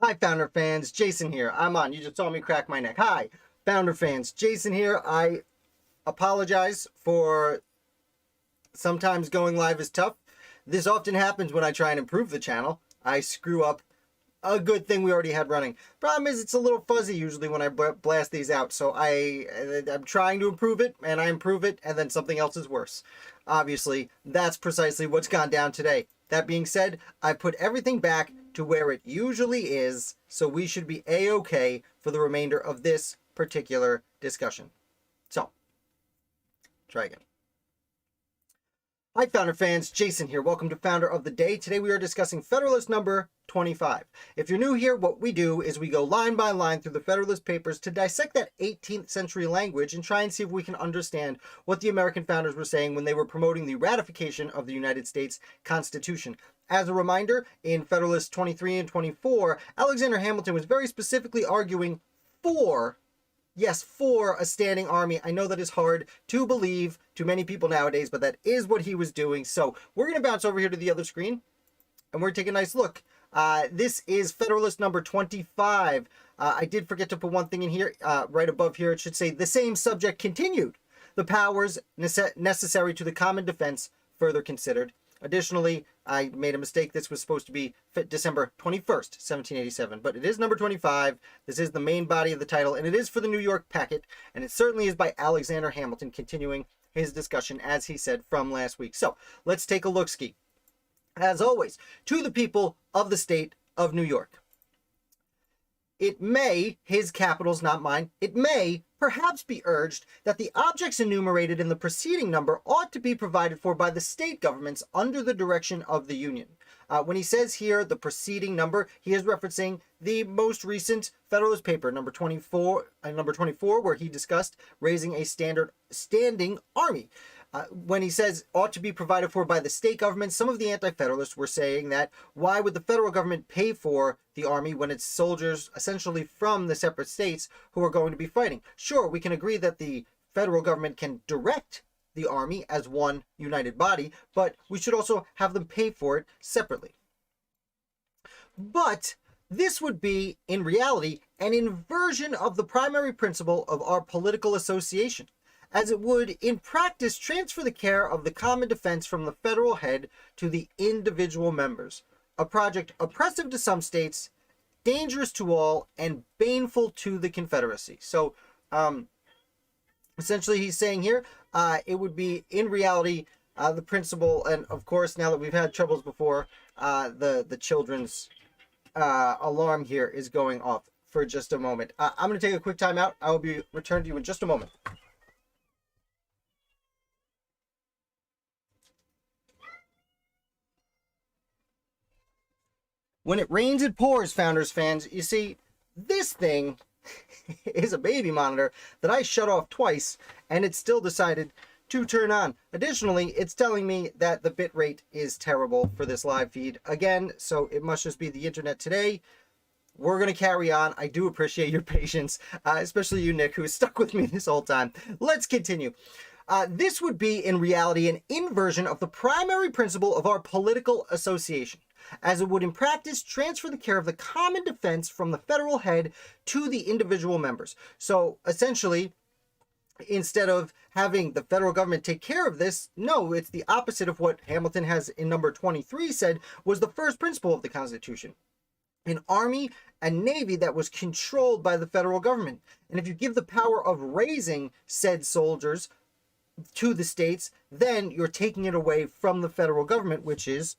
Hi, Founder fans. Jason here. I'm on. You just saw me crack my neck. Hi, Founder fans. Jason here. I apologize for sometimes going live is tough. This often happens when I try and improve the channel. I screw up a good thing we already had running. Problem is, it's a little fuzzy usually when I blast these out. So I'm trying to improve it, and I improve it, and then something else is worse. Obviously, that's precisely what's gone down today. That being said, I put everything back to where it usually is, so we should be A-okay for the remainder of this particular discussion. So, try again. Hi, Founder fans. Jason here. Welcome to Founder of the Day. Today we are discussing Federalist number 25. If you're new here, what we do is we go line by line through the Federalist Papers to dissect that 18th century language and try and see if we can understand what the American founders were saying when they were promoting the ratification of the United States Constitution. As a reminder, in Federalist 23 and 24, Alexander Hamilton was very specifically arguing for a standing army. I know that is hard to believe to many people nowadays, but that is what he was doing. So we're going to bounce over here to the other screen, and we're going to take a nice look. This is Federalist number 25. I did forget to put one thing in here. Right above here, it should say, the same subject continued. The powers necessary to the common defense further considered. Additionally, I made a mistake. This was supposed to be December 21st, 1787, but it is number 25. This is the main body of the title, and it is for the New York packet, and it certainly is by Alexander Hamilton, continuing his discussion, as he said, from last week. So let's take a look-ski. As always, to the people of the state of New York. It may, his capital's not mine, it may perhaps be urged that the objects enumerated in the preceding number ought to be provided for by the state governments under the direction of the Union. When he says here the preceding number, he is referencing the most recent Federalist paper, number 24, where he discussed raising a standing army. When he says ought to be provided for by the state government, some of the Anti-Federalists were saying that why would the federal government pay for the army when it's soldiers essentially from the separate states who are going to be fighting? Sure, we can agree that the federal government can direct the army as one united body, but we should also have them pay for it separately. But this would be, in reality, an inversion of the primary principle of our political association, as it would, in practice, transfer the care of the common defense from the federal head to the individual members, a project oppressive to some states, dangerous to all, and baneful to the Confederacy. So, essentially, he's saying here, it would be, in reality, the principle, and of course, now that we've had troubles before, the children's alarm here is going off for just a moment. I'm going to take a quick time out. I will be returned to you in just a moment. When it rains, it pours, Founders fans. You see, this thing is a baby monitor that I shut off twice, and it still decided to turn on. Additionally, it's telling me that the bit rate is terrible for this live feed again, so it must just be the internet today. We're going to carry on. I do appreciate your patience, especially you, Nick, who has stuck with me this whole time. Let's continue. This would be, in reality, an inversion of the primary principle of our political association, as it would in practice transfer the care of the common defense from the federal head to the individual members. So essentially, instead of having the federal government take care of this, no, it's the opposite of what Hamilton has in number 23 said was the first principle of the Constitution. An army and navy that was controlled by the federal government. And if you give the power of raising said soldiers to the states, then you're taking it away from the federal government, which is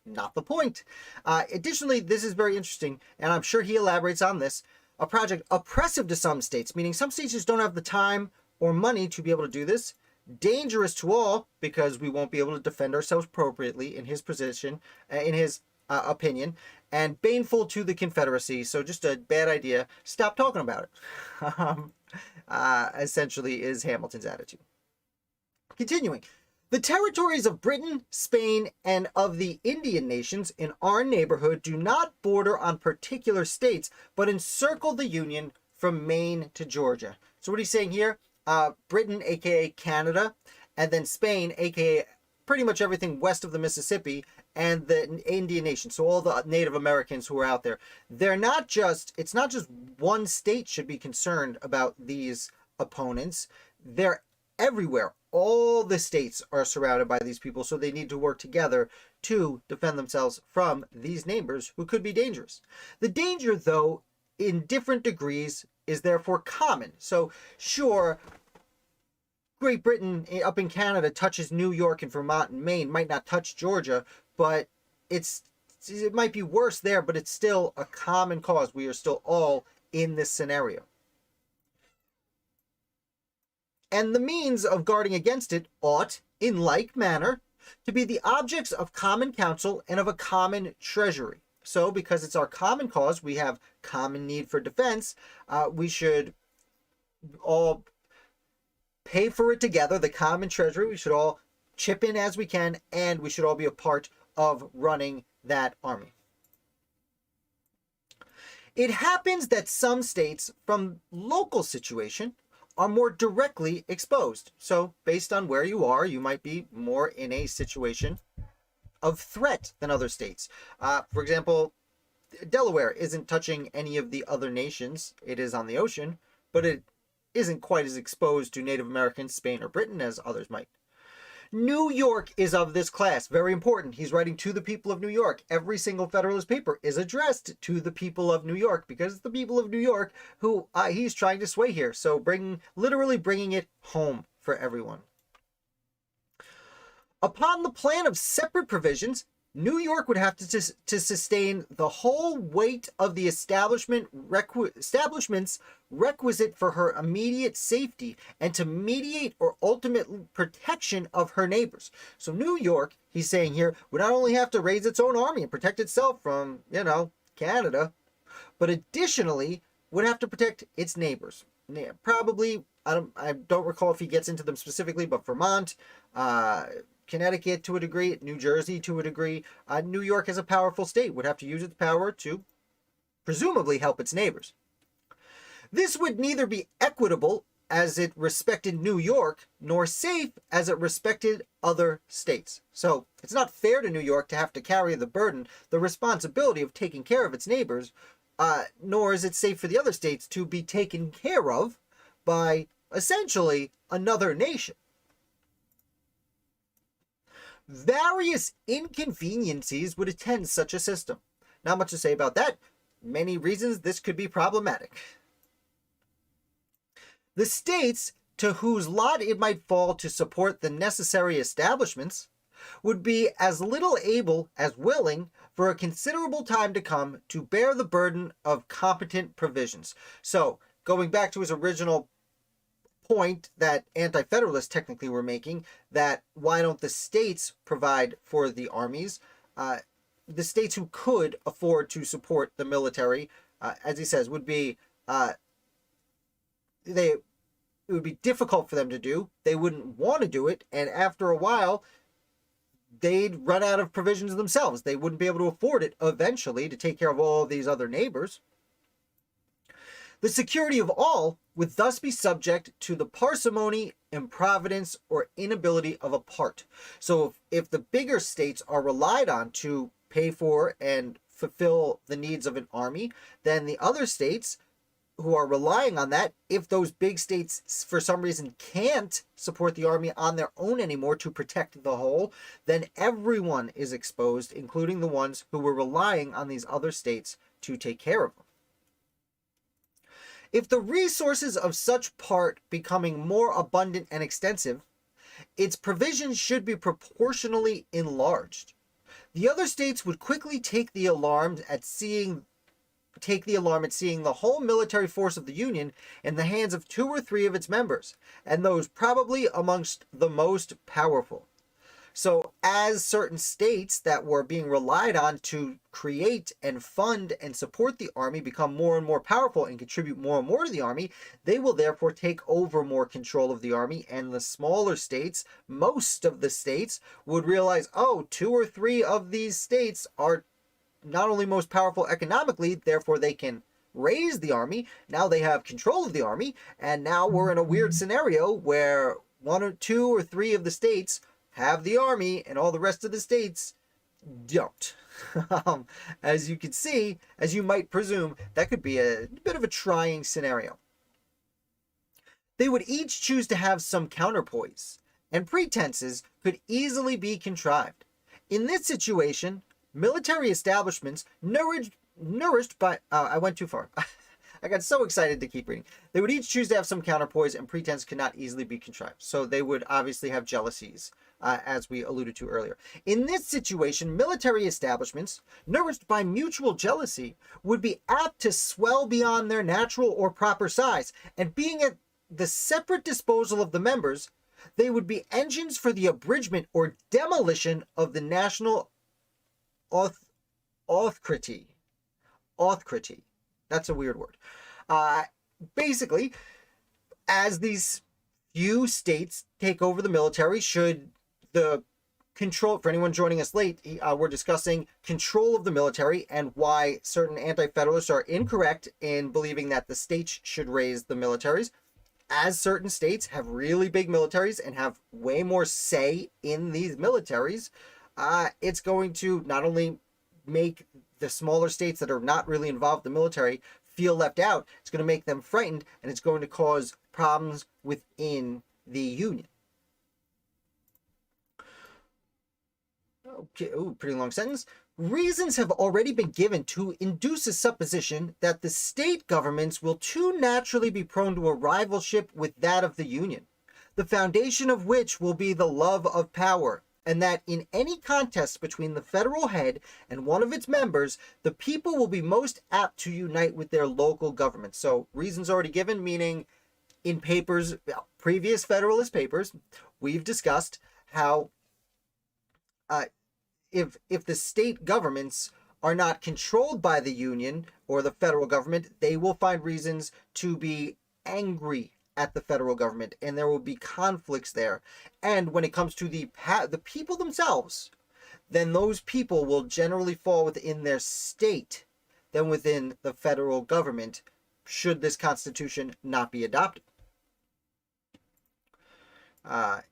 not the point. Additionally, this is very interesting, and I'm sure he elaborates on this, a project oppressive to some states, meaning some states just don't have the time or money to be able to do this, dangerous to all, because we won't be able to defend ourselves appropriately in his position, in his opinion, and baneful to the Confederacy, so just a bad idea. Stop talking about it. Essentially is Hamilton's attitude. Continuing. The territories of Britain, Spain, and of the Indian nations in our neighborhood do not border on particular states, but encircle the Union from Maine to Georgia. So what he's saying here, Britain, aka Canada, and then Spain, aka pretty much everything west of the Mississippi, and the Indian nation, so all the Native Americans who are out there, it's not just one state should be concerned about these opponents. They're everywhere. All the states are surrounded by these people, so they need to work together to defend themselves from these neighbors who could be dangerous. The danger, though, in different degrees, is therefore common. So, sure, Great Britain up in Canada touches New York and Vermont and Maine, might not touch Georgia, but it might be worse there, but it's still a common cause. We are still all in this scenario. And the means of guarding against it ought, in like manner, to be the objects of common counsel and of a common treasury. So, because it's our common cause, we have common need for defense, we should all pay for it together, the common treasury. We should all chip in as we can, and we should all be a part of running that army. It happens that some states, from local situation, are more directly exposed. So, based on where you are, you might be more in a situation of threat than other states. For example, Delaware isn't touching any of the other nations. It is on the ocean, but it isn't quite as exposed to Native Americans, Spain, or Britain as others might. New York is of this class. Very important. He's writing to the people of New York. Every single Federalist paper is addressed to the people of New York, because it's the people of New York who he's trying to sway here. So literally bringing it home for everyone. Upon the plan of separate provisions, New York would have to sustain the whole weight of the establishments requisite for her immediate safety and to mediate or ultimate protection of her neighbors. So New York, he's saying here, would not only have to raise its own army and protect itself from, Canada, but additionally would have to protect its neighbors. Probably, I don't recall if he gets into them specifically, but Vermont, Connecticut to a degree, New Jersey to a degree. New York as a powerful state would have to use its power to presumably help its neighbors. This would neither be equitable as it respected New York, nor safe as it respected other states. So it's not fair to New York to have to carry the burden, the responsibility of taking care of its neighbors, nor is it safe for the other states to be taken care of by essentially another nation. Various inconveniencies would attend such a system. Not much to say about that. Many reasons this could be problematic. The states to whose lot it might fall to support the necessary establishments would be as little able as willing for a considerable time to come to bear the burden of competent provisions. So, going back to his original point that Anti-Federalists technically were making, that why don't the states provide for the armies? The states who could afford to support the military, as he says, would be it would be difficult for them to do. They wouldn't want to do it, and after a while, they'd run out of provisions themselves. They wouldn't be able to afford it eventually to take care of all these other neighbors. The security of all would thus be subject to the parsimony, improvidence, or inability of a part. So if the bigger states are relied on to pay for and fulfill the needs of an army, then the other states who are relying on that, if those big states for some reason can't support the army on their own anymore to protect the whole, then everyone is exposed, including the ones who were relying on these other states to take care of them. If the resources of such part becoming more abundant and extensive, its provisions should be proportionally enlarged. The other states would quickly take the alarm at seeing the whole military force of the Union in the hands of 2 or 3 of its members, and those probably amongst the most powerful. So as certain states that were being relied on to create and fund and support the army become more and more powerful and contribute more and more to the army, they will therefore take over more control of the army, and the smaller states, most of the states, would realize, 2 or 3 of these states are not only most powerful economically, therefore they can raise the army. Now they have control of the army, and now we're in a weird scenario where 1 or 2 or 3 of the states have the army, and all the rest of the states don't. As you can see, as you might presume, that could be a bit of a trying scenario. They would each choose to have some counterpoise, and pretenses could easily be contrived. In this situation, military establishments nourished by... I went too far. I got so excited to keep reading. They would each choose to have some counterpoise, and pretense could not easily be contrived. So they would obviously have jealousies, as we alluded to earlier. In this situation, military establishments, nourished by mutual jealousy, would be apt to swell beyond their natural or proper size, and being at the separate disposal of the members, they would be engines for the abridgment or demolition of the national authority. That's a weird word. Basically, as these few states take over the military, should the control, for anyone joining us late, we're discussing control of the military and why certain anti-federalists are incorrect in believing that the states should raise the militaries. As certain states have really big militaries and have way more say in these militaries, it's going to not only make the smaller states that are not really involved in the military feel left out, it's going to make them frightened, and it's going to cause problems within the union. Okay, ooh, pretty long sentence. Reasons have already been given to induce a supposition that the state governments will too naturally be prone to a rivalship with that of the Union, the foundation of which will be the love of power, and that in any contest between the federal head and one of its members, the people will be most apt to unite with their local government. So, reasons already given, meaning in papers, previous Federalist papers, we've discussed how if the state governments are not controlled by the union or the federal government, they will find reasons to be angry at the federal government, and there will be conflicts there. And when it comes to the people themselves, then those people will generally fall within their state than within the federal government, should this constitution not be adopted. Where's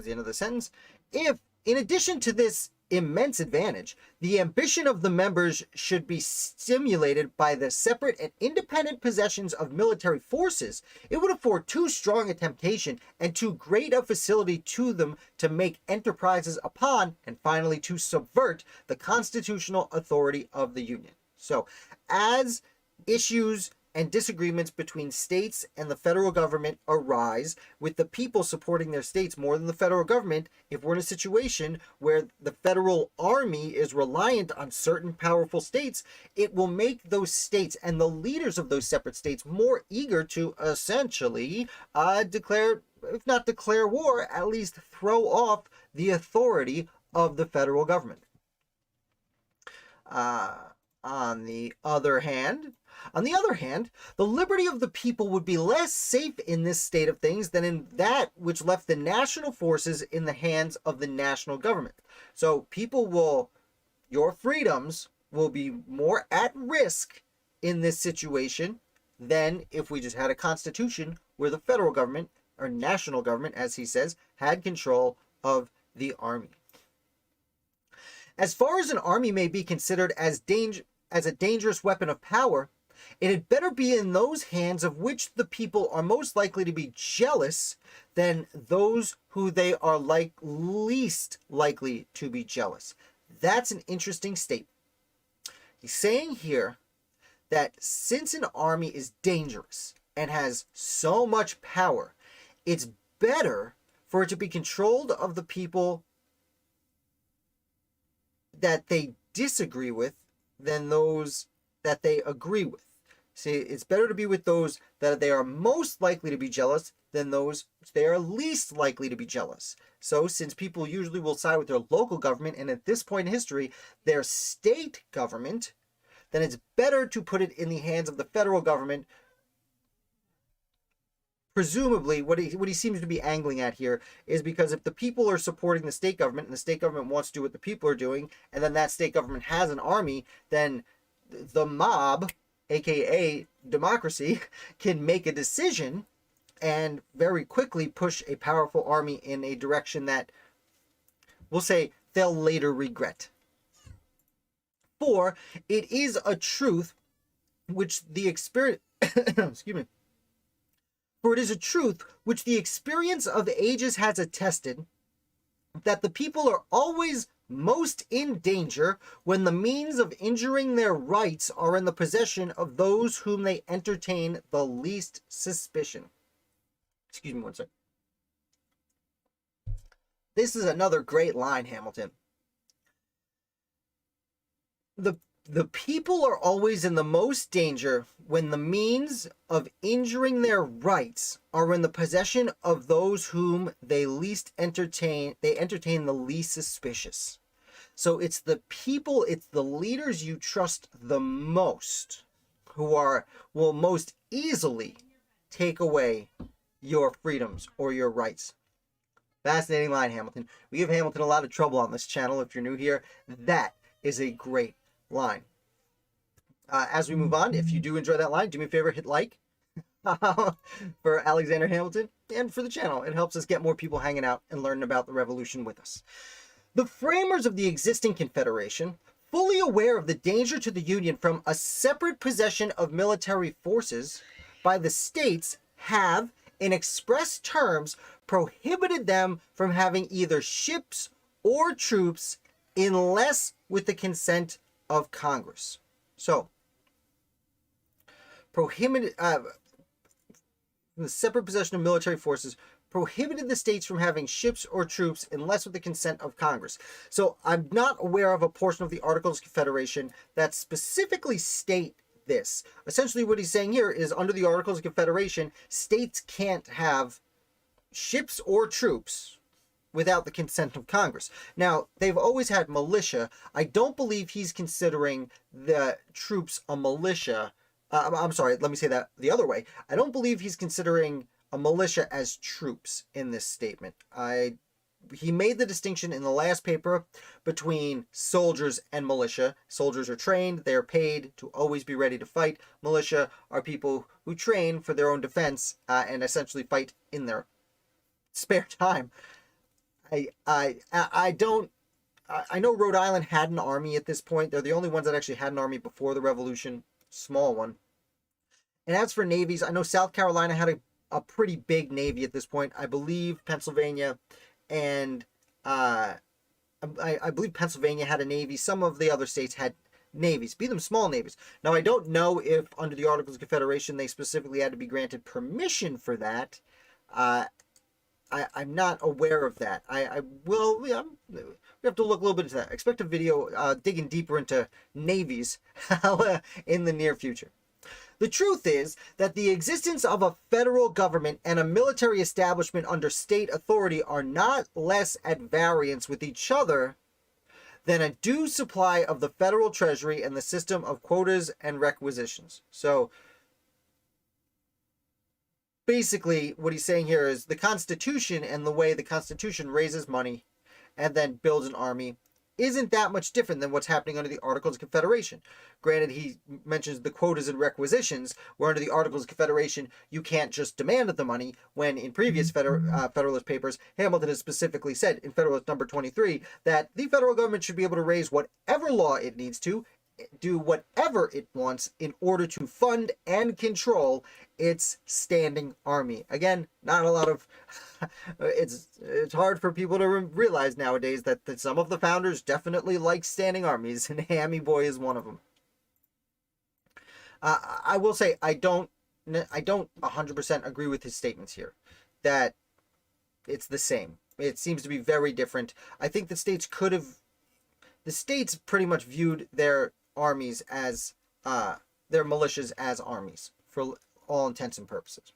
the end of the sentence? If, in addition to this immense advantage, the ambition of the members should be stimulated by the separate and independent possessions of military forces, it would afford too strong a temptation and too great a facility to them to make enterprises upon, and finally to subvert, the constitutional authority of the Union. So, as issues and disagreements between states and the federal government arise, with the people supporting their states more than the federal government, if we're in a situation where the federal army is reliant on certain powerful states, it will make those states and the leaders of those separate states more eager to essentially declare, if not declare war, at least throw off the authority of the federal government. On the other hand, the liberty of the people would be less safe in this state of things than in that which left the national forces in the hands of the national government. So your freedoms will be more at risk in this situation than if we just had a constitution where the federal government, or national government, as he says, had control of the army. As far as an army may be considered as a dangerous weapon of power, it had better be in those hands of which the people are most likely to be jealous than those who they are least likely to be jealous. That's an interesting statement. He's saying here that since an army is dangerous and has so much power, it's better for it to be controlled of the people that they disagree with than those that they agree with. See, it's better to be with those that they are most likely to be jealous than those they are least likely to be jealous. So, since people usually will side with their local government, and at this point in history, their state government, then it's better to put it in the hands of the federal government. Presumably, what he seems to be angling at here is because if the people are supporting the state government, and the state government wants to do what the people are doing, and then that state government has an army, then the mob, aka democracy, can make a decision and very quickly push a powerful army in a direction that, we'll say, they'll later regret. 4, it is a truth which the experience excuse me. For it is a truth which the experience of ages has attested, that the people are always most in danger when the means of injuring their rights are in the possession of those whom they entertain the least suspicion. Excuse me one second. This is another great line, Hamilton. The people are always in the most danger when the means of injuring their rights are in the possession of those whom they entertain the least suspicious. So it's the people, it's the leaders you trust the most who will most easily take away your freedoms or your rights. Fascinating line, Hamilton. We give Hamilton a lot of trouble on this channel. If you're new here, that is a great line. As we move on, if you do enjoy that line, do me a favor, hit like for Alexander Hamilton and for the channel. It helps us get more people hanging out and learning about the revolution with us. The framers of the existing Confederation, fully aware of the danger to the Union from a separate possession of military forces by the states, have, in express terms, prohibited them from having either ships or troops unless with the consent of Congress. So, prohibited the separate possession of military forces prohibited the states from having ships or troops unless with the consent of Congress. So I'm not aware of a portion of the Articles of Confederation that specifically state this. Essentially what he's saying here is under the Articles of Confederation, states can't have ships or troops without the consent of Congress. Now, they've always had militia. I don't believe he's considering the troops a militia. I'm sorry, let me say that the other way. I don't believe he's considering a militia as troops in this statement. He made the distinction in the last paper between soldiers and militia. Soldiers are trained, they're paid to always be ready to fight. Militia are people who train for their own defense and essentially fight in their spare time. I know Rhode Island had an army at this point. They're the only ones that actually had an army before the Revolution, small one. And as for navies, I know South Carolina had a pretty big navy at this point. I believe Pennsylvania and I believe Pennsylvania had a navy. Some of the other states had navies, be them small navies. Now, I don't know if under the Articles of Confederation they specifically had to be granted permission for that. I'm not aware of that. We have to look a little bit into that. Expect a video digging deeper into navies in the near future. The truth is that the existence of a federal government and a military establishment under state authority are not less at variance with each other than a due supply of the federal treasury and the system of quotas and requisitions. So, basically, what he's saying here is the Constitution and the way the Constitution raises money and then builds an army isn't that much different than what's happening under the Articles of Confederation. Granted, he mentions the quotas and requisitions, where under the Articles of Confederation, you can't just demand the money, when in previous Federalist papers, Hamilton has specifically said in Federalist number 23 that the federal government should be able to raise whatever law it needs to, do whatever it wants in order to fund and control its standing army. Again, not a lot of it's hard for people to realize nowadays that some of the founders definitely like standing armies, and Hammy Boy is one of them. I will say I don't 100% agree with his statements here that it's the same. It seems to be very different. I think the states pretty much viewed their armies as their militias as armies for all intents and purposes.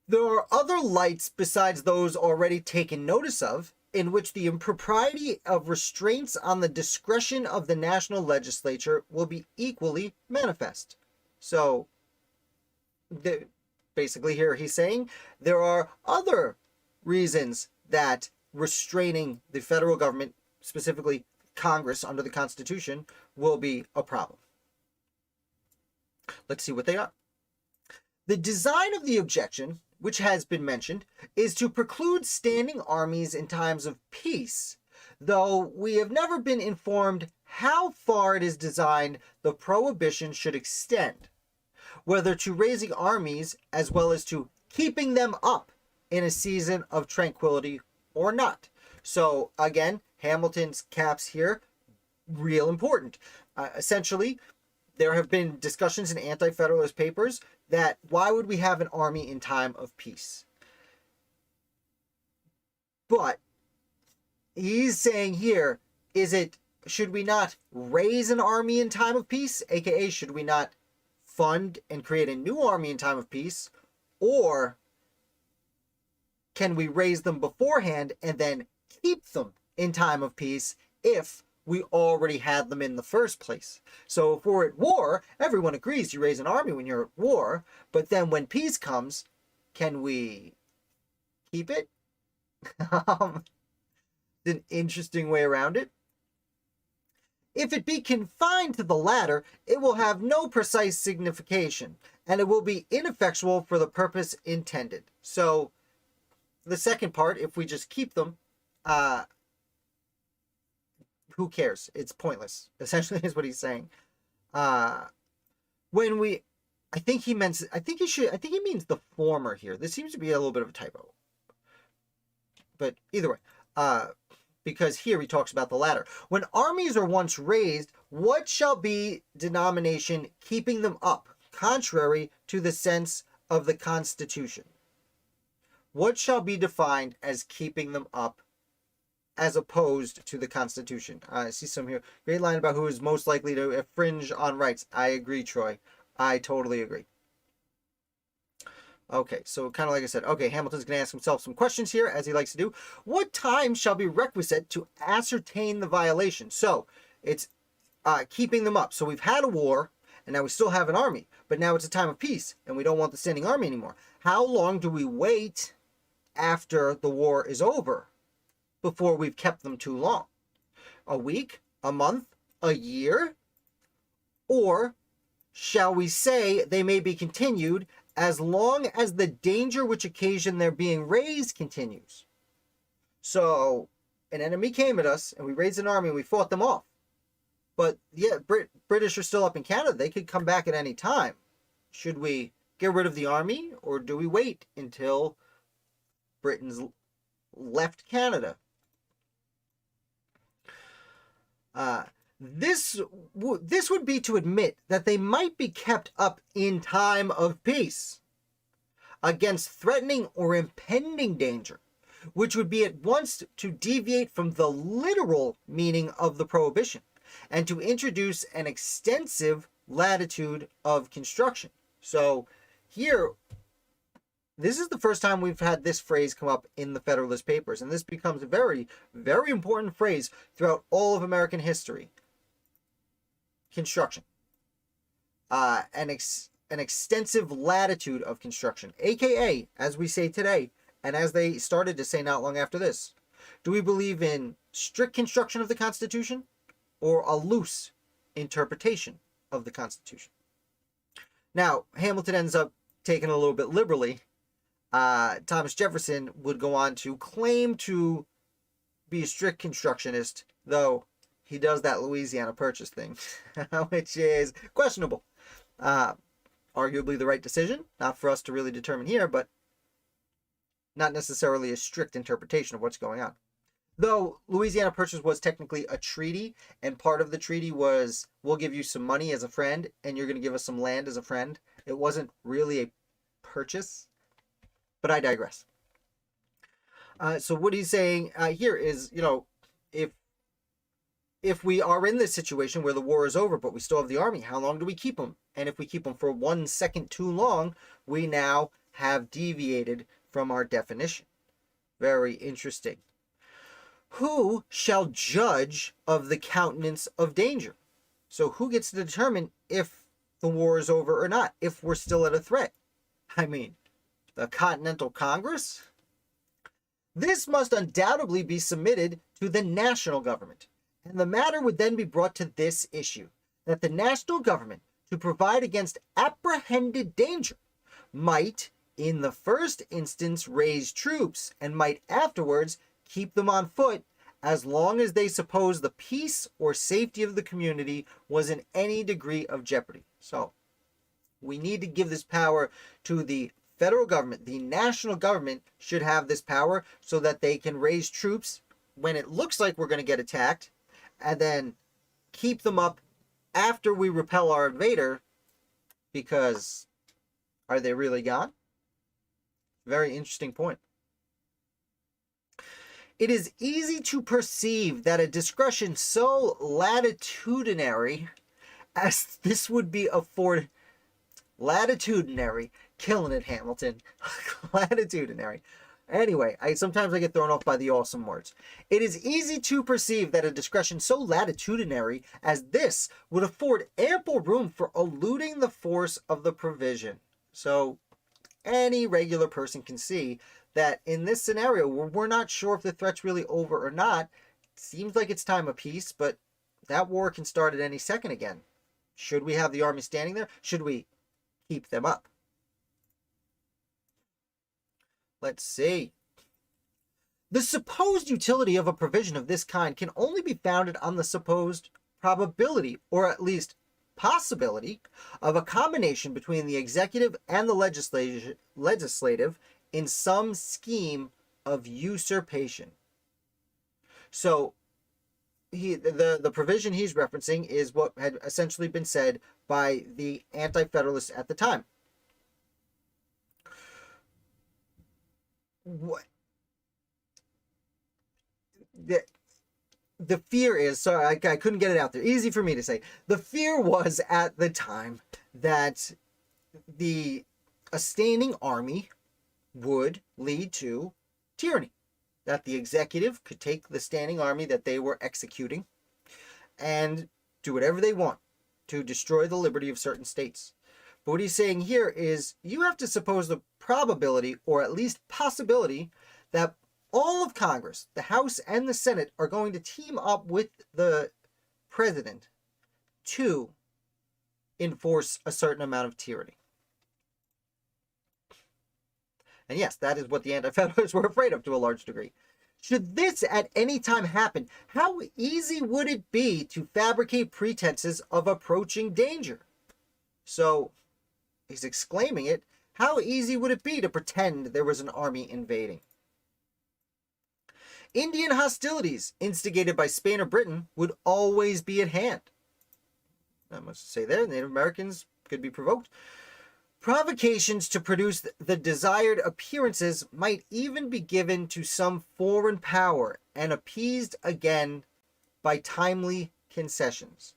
There are other lights besides those already taken notice of, in which the impropriety of restraints on the discretion of the national legislature will be equally manifest. So, basically here he's saying there are other reasons that restraining the federal government, specifically Congress under the Constitution, will be a problem. Let's see what they are. The design of the objection which has been mentioned, is to preclude standing armies in times of peace, though we have never been informed how far it is designed the prohibition should extend, whether to raising armies as well as to keeping them up in a season of tranquility or not. So again, Hamilton's caps here, real important. Essentially, there have been discussions in Anti-Federalist papers that why would we have an army in time of peace? But he's saying here, should we not raise an army in time of peace? AKA, should we not fund and create a new army in time of peace? Or can we raise them beforehand and then keep them in time of peace if we already had them in the first place? So if we're at war, everyone agrees you raise an army when you're at war, but then when peace comes, can we keep it? An interesting way around it. If it be confined to the latter, it will have no precise signification, and it will be ineffectual for the purpose intended. So the second part, if we just keep them, who cares? It's pointless, essentially, is what he's saying. I think he means the former here. This seems to be a little bit of a typo. But either way, because here he talks about the latter. When armies are once raised, what shall be denomination keeping them up, contrary to the sense of the Constitution? What shall be defined as keeping them up as opposed to the Constitution? I see some here. Great line about who is most likely to infringe on rights. I agree, Troy. I totally agree. Okay, so kind of like I said, okay, Hamilton's going to ask himself some questions here, as he likes to do. What time shall be requisite to ascertain the violation? So, it's keeping them up. So we've had a war, and now we still have an army, but now it's a time of peace, and we don't want the standing army anymore. How long do we wait after the war is over before we've kept them too long? A week? A month? A year? Or shall we say they may be continued as long as the danger which occasioned their being raised continues? So, an enemy came at us, and we raised an army, and we fought them off. But, yeah, British are still up in Canada. They could come back at any time. Should we get rid of the army, or do we wait until Britain's left Canada? This would be to admit that they might be kept up in time of peace against threatening or impending danger, which would be at once to deviate from the literal meaning of the prohibition and to introduce an extensive latitude of construction. So here, this is the first time we've had this phrase come up in the Federalist Papers, and this becomes a very, very important phrase throughout all of American history. Construction. An extensive latitude of construction, aka, as we say today, and as they started to say not long after this, do we believe in strict construction of the Constitution or a loose interpretation of the Constitution? Now, Hamilton ends up taking a little bit liberally. Thomas Jefferson would go on to claim to be a strict constructionist, though he does that Louisiana Purchase thing, which is questionable. Arguably the right decision, not for us to really determine here, but not necessarily a strict interpretation of what's going on. Though Louisiana Purchase was technically a treaty, and part of the treaty was, we'll give you some money as a friend, and you're going to give us some land as a friend. It wasn't really a purchase, but I digress. So what he's saying here is, if we are in this situation where the war is over, but we still have the army, how long do we keep them? And if we keep them for 1 second too long, we now have deviated from our definition. Very interesting. Who shall judge of the countenance of danger? So who gets to determine if the war is over or not, if we're still at a threat? I mean, the Continental Congress? This must undoubtedly be submitted to the national government. And the matter would then be brought to this issue, that the national government, to provide against apprehended danger, might, in the first instance raise troops and might afterwards keep them on foot as long as they suppose the peace or safety of the community was in any degree of jeopardy. So we need to give this power to the federal government. The national government should have this power so that they can raise troops when it looks like we're going to get attacked, and then keep them up after we repel our invader, because are they really gone? Very interesting point. It is easy to perceive that a discretion so latitudinary as this would be afforded. Latitudinary. Killing it, Hamilton. Latitudinary. Anyway, sometimes I get thrown off by the awesome words. It is easy to perceive that a discretion so latitudinary as this would afford ample room for eluding the force of the provision. So any regular person can see that in this scenario, where we're not sure if the threat's really over or not, it seems like it's time of peace, but that war can start at any second again. Should we have the army standing there? Should we keep them up? Let's see. The supposed utility of a provision of this kind can only be founded on the supposed probability, or at least possibility, of a combination between the executive and the legislative in some scheme of usurpation. So the provision he's referencing is what had essentially been said by the Anti-Federalists at the time. What the fear is, sorry, I couldn't get it out there. Easy for me to say. The fear was at the time that a standing army would lead to tyranny. That the executive could take the standing army that they were executing and do whatever they want to destroy the liberty of certain states. But what he's saying here is you have to suppose the probability, or at least possibility, that all of Congress, the House and the Senate, are going to team up with the president to enforce a certain amount of tyranny. And yes, that is what the Anti-Federalists were afraid of to a large degree. Should this at any time happen, how easy would it be to fabricate pretenses of approaching danger? So he's exclaiming it. How easy would it be to pretend there was an army invading? Indian hostilities instigated by Spain or Britain would always be at hand. I must say there, Native Americans could be provoked. Provocations to produce the desired appearances might even be given to some foreign power and appeased again by timely concessions.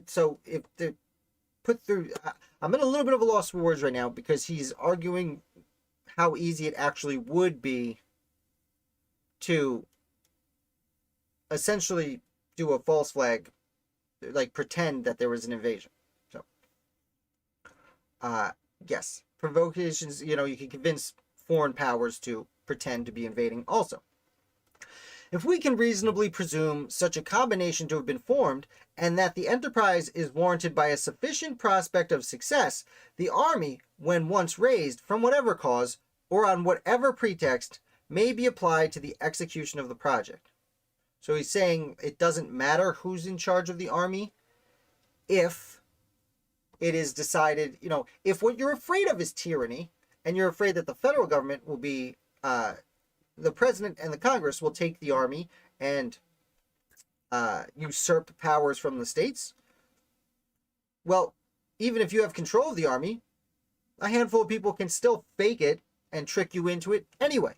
So if they put through, I'm in a little bit of a loss for words right now because he's arguing how easy it actually would be to essentially do a false flag, like pretend that there was an invasion. So, yes, provocations, you can convince foreign powers to pretend to be invading also. If we can reasonably presume such a combination to have been formed, and that the enterprise is warranted by a sufficient prospect of success, the army, when once raised, from whatever cause, or on whatever pretext, may be applied to the execution of the project. So he's saying it doesn't matter who's in charge of the army if it is decided, if what you're afraid of is tyranny, and you're afraid that the federal government will be, the president and the Congress will take the army and usurp powers from the states. Well, even if you have control of the army, a handful of people can still fake it and trick you into it anyway,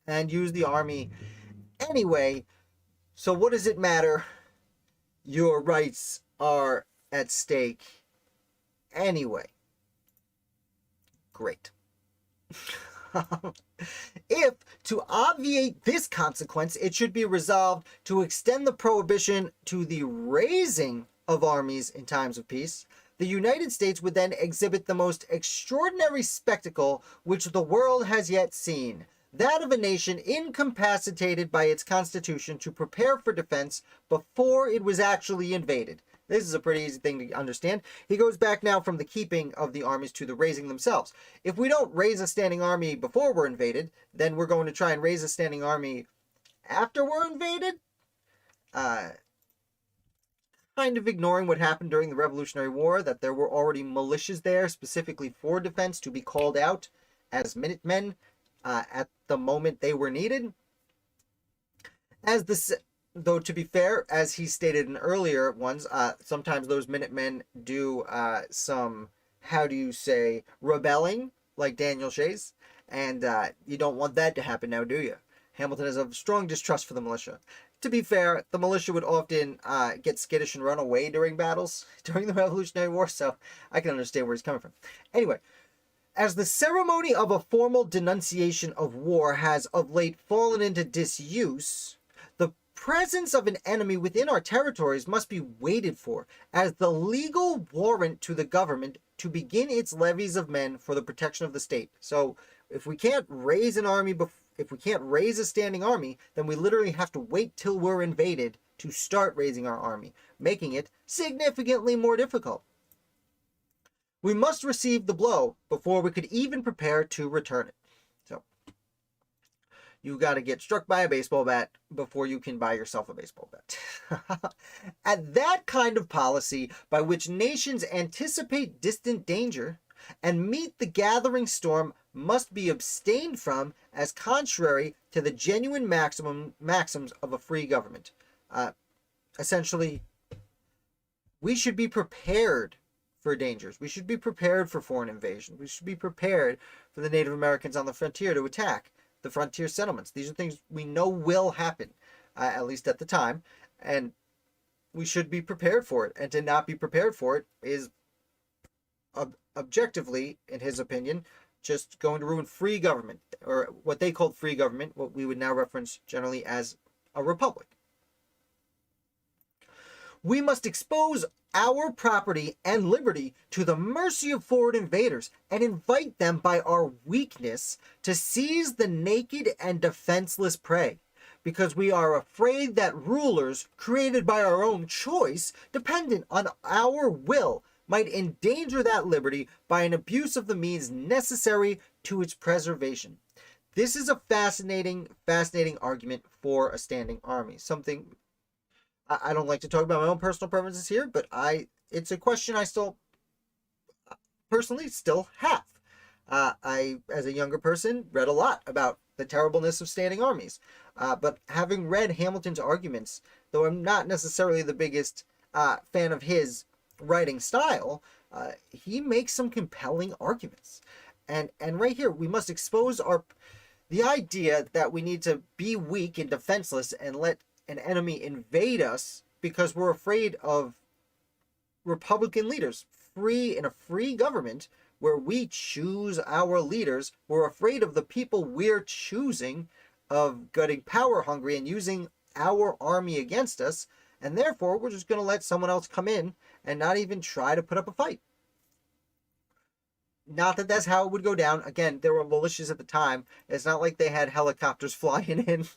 and use the army anyway. So what does it matter? Your rights are at stake anyway. Great. If, to obviate this consequence, it should be resolved to extend the prohibition to the raising of armies in times of peace, the United States would then exhibit the most extraordinary spectacle which the world has yet seen, that of a nation incapacitated by its constitution to prepare for defense before it was actually invaded. This is a pretty easy thing to understand. He goes back now from the keeping of the armies to the raising themselves. If we don't raise a standing army before we're invaded, then we're going to try and raise a standing army after we're invaded. Kind of ignoring what happened during the Revolutionary War, that there were already militias there specifically for defense to be called out as Minutemen at the moment they were needed. Though to be fair, as he stated in earlier ones, sometimes those Minutemen do some, how do you say, rebelling, like Daniel Shays, and you don't want that to happen now, do you? Hamilton has a strong distrust for the militia. To be fair, the militia would often get skittish and run away during battles during the Revolutionary War, so I can understand where he's coming from. Anyway, as the ceremony of a formal denunciation of war has of late fallen into disuse, the presence of an enemy within our territories must be waited for as the legal warrant to the government to begin its levies of men for the protection of the state. So if we can't raise an army if we can't raise a standing army, then we literally have to wait till we're invaded to start raising our army, making it significantly more difficult. We must receive the blow before we could even prepare to return it. So, you got to get struck by a baseball bat before you can buy yourself a baseball bat. At that kind of policy by which nations anticipate distant danger and meet the gathering storm must be abstained from as contrary to the genuine maxims of a free government. Essentially, we should be prepared for dangers. We should be prepared for foreign invasion. We should be prepared for the Native Americans on the frontier to attack the frontier settlements. These are things we know will happen, at least at the time, and we should be prepared for it. And to not be prepared for it is objectively, in his opinion, just going to ruin free government, or what they called free government, what we would now reference generally as a republic. We must expose our property and liberty to the mercy of foreign invaders and invite them by our weakness to seize the naked and defenseless prey, because we are afraid that rulers created by our own choice, dependent on our will, might endanger that liberty by an abuse of the means necessary to its preservation. This is a fascinating argument for a standing army. Something I don't like to talk about my own personal preferences here, but it's a question I still personally still have. I, as a younger person, read a lot about the terribleness of standing armies. But having read Hamilton's arguments, though I'm not necessarily the biggest fan of his writing style, he makes some compelling arguments. And right here, we must expose the idea that we need to be weak and defenseless and let an enemy invade us because we're afraid of Republican leaders. In a free government where we choose our leaders, we're afraid of the people we're choosing, of getting power hungry and using our army against us, and therefore we're just going to let someone else come in and not even try to put up a fight. Not that that's how it would go down. Again, there were militias at the time. It's not like they had helicopters flying in.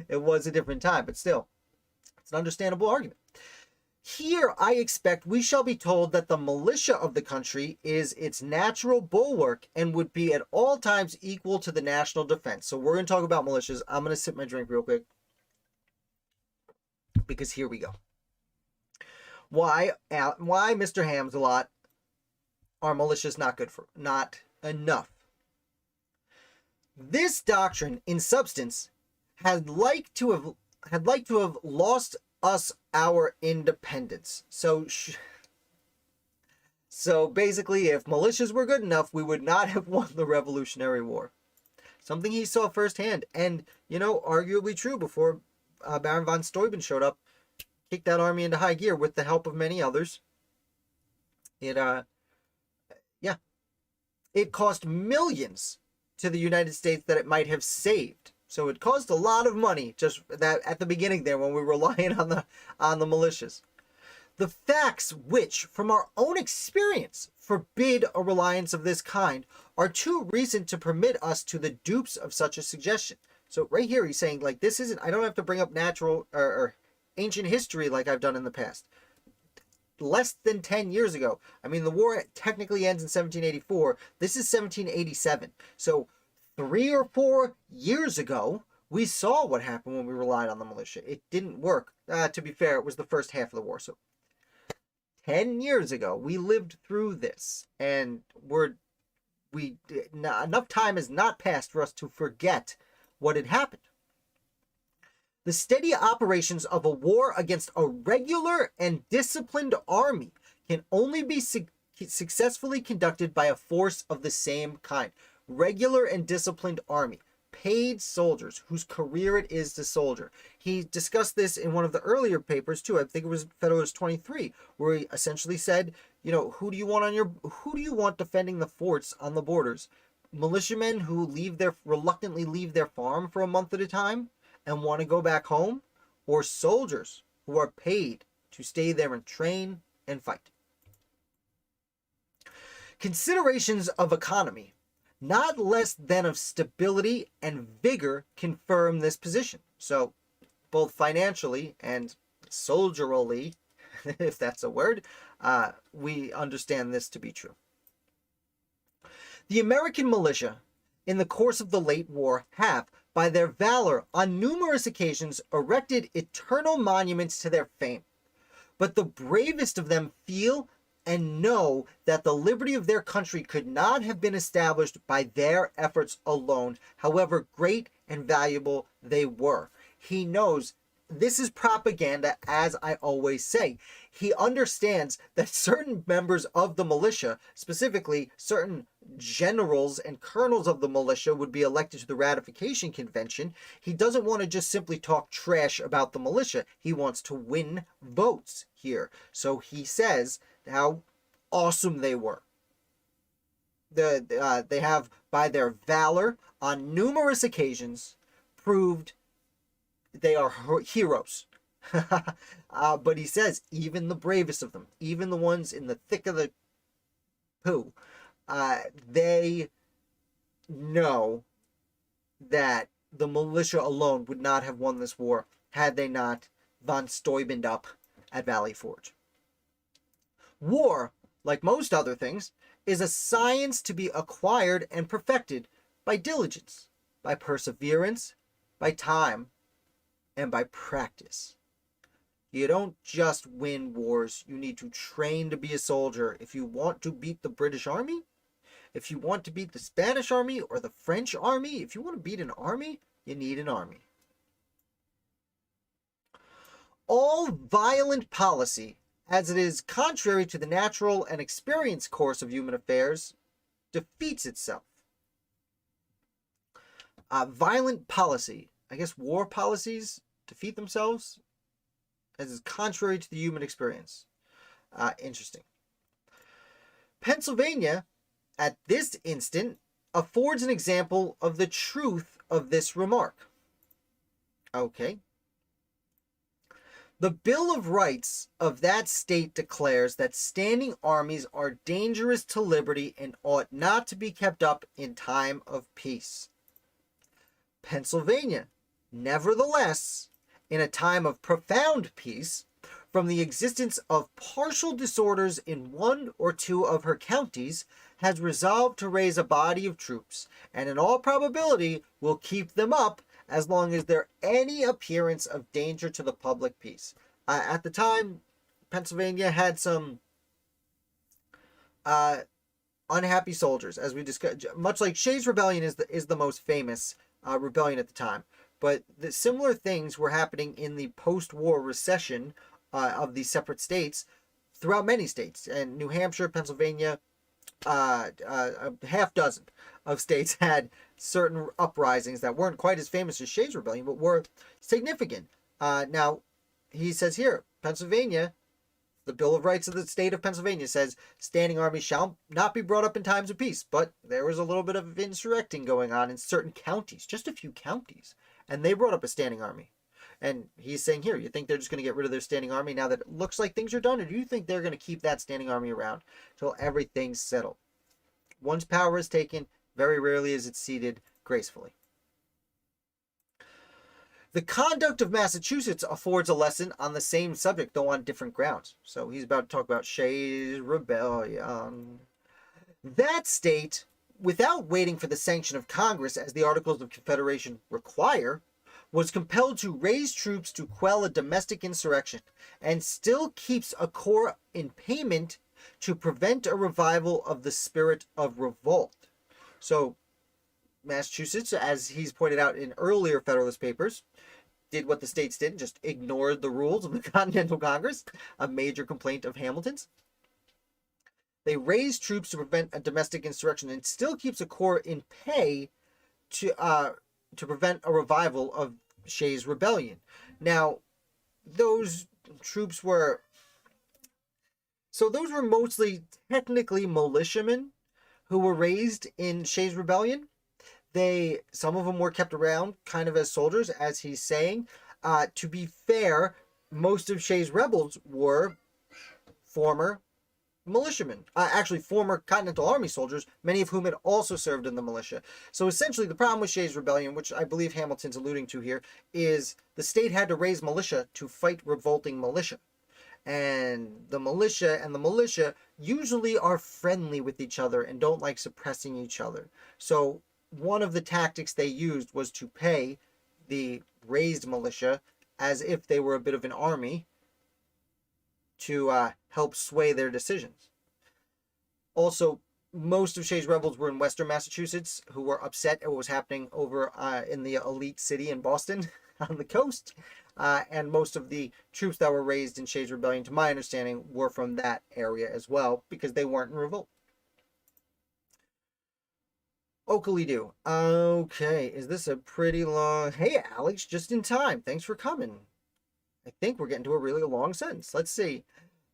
It was a different time, but still, it's an understandable argument. Here, I expect we shall be told that the militia of the country is its natural bulwark and would be at all times equal to the national defense. So we're going to talk about militias. I'm going to sip my drink real quick, because here we go. Why, Mr. Hams-a-lot, are militias not enough? This doctrine, in substance, had like to have lost us our independence. So basically, if militias were good enough, we would not have won the Revolutionary War. Something he saw firsthand, and arguably true before Baron von Steuben showed up, kicked that army into high gear with the help of many others. It cost millions to the United States that it might have saved. So it cost a lot of money just that at the beginning there when we were relying on the militias. The facts which, from our own experience, forbid a reliance of this kind are too recent to permit us to the dupes of such a suggestion. So right here he's saying, like, this isn't, I don't have to bring up natural or ancient history like I've done in the past. less than 10 years ago. I mean, the war technically ends in 1784. This is 1787. So 3 or 4 years ago, we saw what happened when we relied on the militia. It didn't work. To be fair, it was the first half of the war. So 10 years ago, we lived through this, and enough time has not passed for us to forget what had happened. The steady operations of a war against a regular and disciplined army can only be successfully conducted by a force of the same kind. Regular and disciplined army. Paid soldiers whose career it is to soldier. He discussed this in one of the earlier papers too. I think it was Federalist 23, where he essentially said, you know, who do you want defending the forts on the borders? Militiamen who reluctantly leave their farm for a month at a time and want to go back home, or soldiers who are paid to stay there and train and fight. Considerations of economy, not less than of stability and vigor, confirm this position. So, both financially and soldierly, if that's a word, we understand this to be true. The American militia, in the course of the late war, have, by their valor, on numerous occasions erected eternal monuments to their fame. But the bravest of them feel and know that the liberty of their country could not have been established by their efforts alone, however great and valuable they were. He knows this is propaganda, as I always say. He understands that certain members of the militia, specifically certain generals and colonels of the militia, would be elected to the ratification convention. He doesn't want to just simply talk trash about the militia. He wants to win votes here. So he says how awesome they were. They have, by their valor, on numerous occasions, proved they are heroes. But he says, even the bravest of them, even the ones in the thick of the poo, they know that the militia alone would not have won this war had they not von Steubened up at Valley Forge. War, like most other things, is a science to be acquired and perfected by diligence, by perseverance, by time, and by practice. You don't just win wars, you need to train to be a soldier. If you want to beat the British Army, if you want to beat the Spanish Army or the French Army, if you want to beat an army, you need an army. All violent policy, as it is contrary to the natural and experienced course of human affairs, defeats itself. Violent policy, I guess war policies defeat themselves, as is contrary to the human experience. Interesting. Pennsylvania, at this instant, affords an example of the truth of this remark. Okay. The Bill of Rights of that state declares that standing armies are dangerous to liberty and ought not to be kept up in time of peace. Pennsylvania, nevertheless, in a time of profound peace, from the existence of partial disorders in one or two of her counties, has resolved to raise a body of troops, and in all probability will keep them up as long as there any appearance of danger to the public peace. At the time, Pennsylvania had some unhappy soldiers, as we discussed. Much like Shays' Rebellion is the most famous rebellion at the time, but the similar things were happening in the post-war recession of these separate states throughout many states. And New Hampshire, Pennsylvania, a half dozen of states had certain uprisings that weren't quite as famous as Shays' Rebellion, but were significant. Now, he says here, Pennsylvania, the Bill of Rights of the state of Pennsylvania says, standing armies shall not be brought up in times of peace. But there was a little bit of insurrecting going on in certain counties, just a few counties, and they brought up a standing army. And he's saying here, you think they're just going to get rid of their standing army now that it looks like things are done, or do you think they're going to keep that standing army around until everything's settled? Once power is taken, very rarely is it ceded gracefully. The conduct of Massachusetts affords a lesson on the same subject, though on different grounds. So he's about to talk about Shays' Rebellion. That state, without waiting for the sanction of Congress, as the Articles of Confederation require, was compelled to raise troops to quell a domestic insurrection, and still keeps a corps in payment to prevent a revival of the spirit of revolt. So Massachusetts, as he's pointed out in earlier Federalist papers, did what the states did, just ignored the rules of the Continental Congress, a major complaint of Hamilton's. They raised troops to prevent a domestic insurrection and still keeps a corps in pay to prevent a revival of Shays' Rebellion. Now, those troops were... So those were mostly technically militiamen who were raised in Shays' Rebellion. Some of them were kept around kind of as soldiers, as he's saying. To be fair, most of Shays' rebels were former militiamen, actually former Continental Army soldiers, many of whom had also served in the militia. So essentially the problem with Shays' Rebellion, which I believe Hamilton's alluding to here, is the state had to raise militia to fight revolting militia. And the militia usually are friendly with each other and don't like suppressing each other. So one of the tactics they used was to pay the raised militia as if they were a bit of an army to help sway their decisions. Also, most of Shays' rebels were in western Massachusetts, who were upset at what was happening over in the elite city in Boston on the coast. And most of the troops that were raised in Shays' Rebellion, to my understanding, were from that area as well, because they weren't in revolt. Oakley-doo. Okay, is this a pretty long... Hey, Alex, just in time. Thanks for coming. I think we're getting to a really long sentence. Let's see.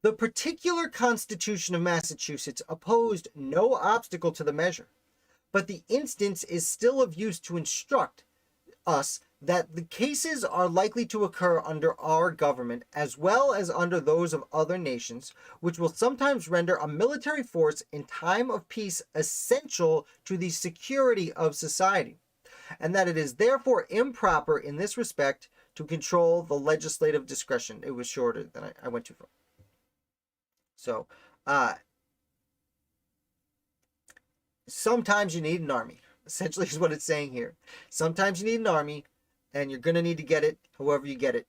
The particular Constitution of Massachusetts opposed no obstacle to the measure, but the instance is still of use to instruct us that the cases are likely to occur under our government as well as under those of other nations, which will sometimes render a military force in time of peace essential to the security of society, and that it is therefore improper in this respect to control the legislative discretion. It was shorter than I went too far. So, sometimes you need an army, essentially is what it's saying here. Sometimes you need an army, and you're going to need to get it however you get it.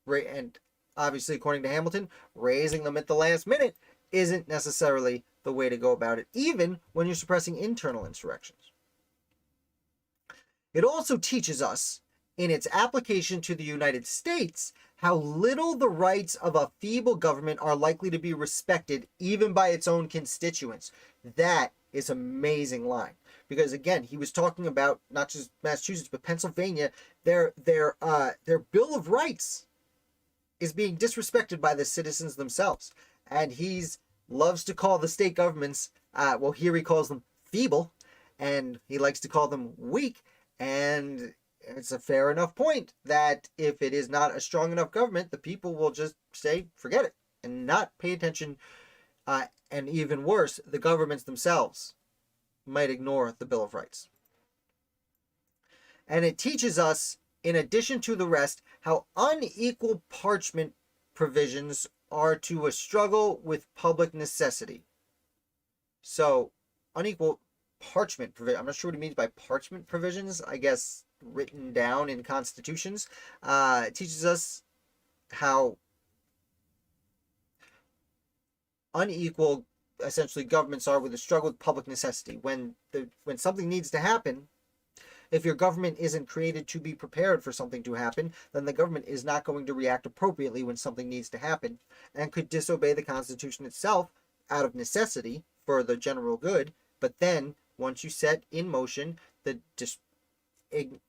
And obviously, according to Hamilton, raising them at the last minute isn't necessarily the way to go about it, even when you're suppressing internal insurrections. It also teaches us, in its application to the United States, how little the rights of a feeble government are likely to be respected even by its own constituents. That is an amazing line. Because again, he was talking about not just Massachusetts, but Pennsylvania. Their Bill of Rights is being disrespected by the citizens themselves. And loves to call the state governments, well, here he calls them feeble, and he likes to call them weak. And it's a fair enough point that if it is not a strong enough government, the people will just say, forget it, and not pay attention. And even worse, the governments themselves might ignore the Bill of Rights. And it teaches us, in addition to the rest, how unequal parchment provisions are to a struggle with public necessity. So, unequal parchment provision. I'm not sure what he means by parchment provisions. I guess written down in constitutions. It teaches us how unequal essentially governments are with the struggle with public necessity. When something needs to happen, if your government isn't created to be prepared for something to happen, then the government is not going to react appropriately when something needs to happen, and could disobey the Constitution itself out of necessity for the general good. But then, once you set in motion the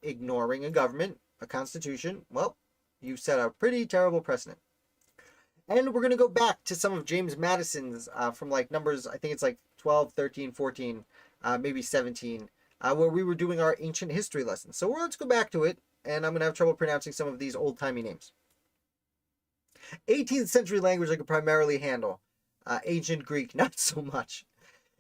ignoring a government, a constitution, well, you set a pretty terrible precedent. And we're going to go back to some of James Madison's from like numbers, I think it's like 12, 13, 14, maybe 17, where we were doing our ancient history lesson. So let's go back to it, and I'm going to have trouble pronouncing some of these old-timey names. 18th century language I could primarily handle. Ancient Greek, not so much.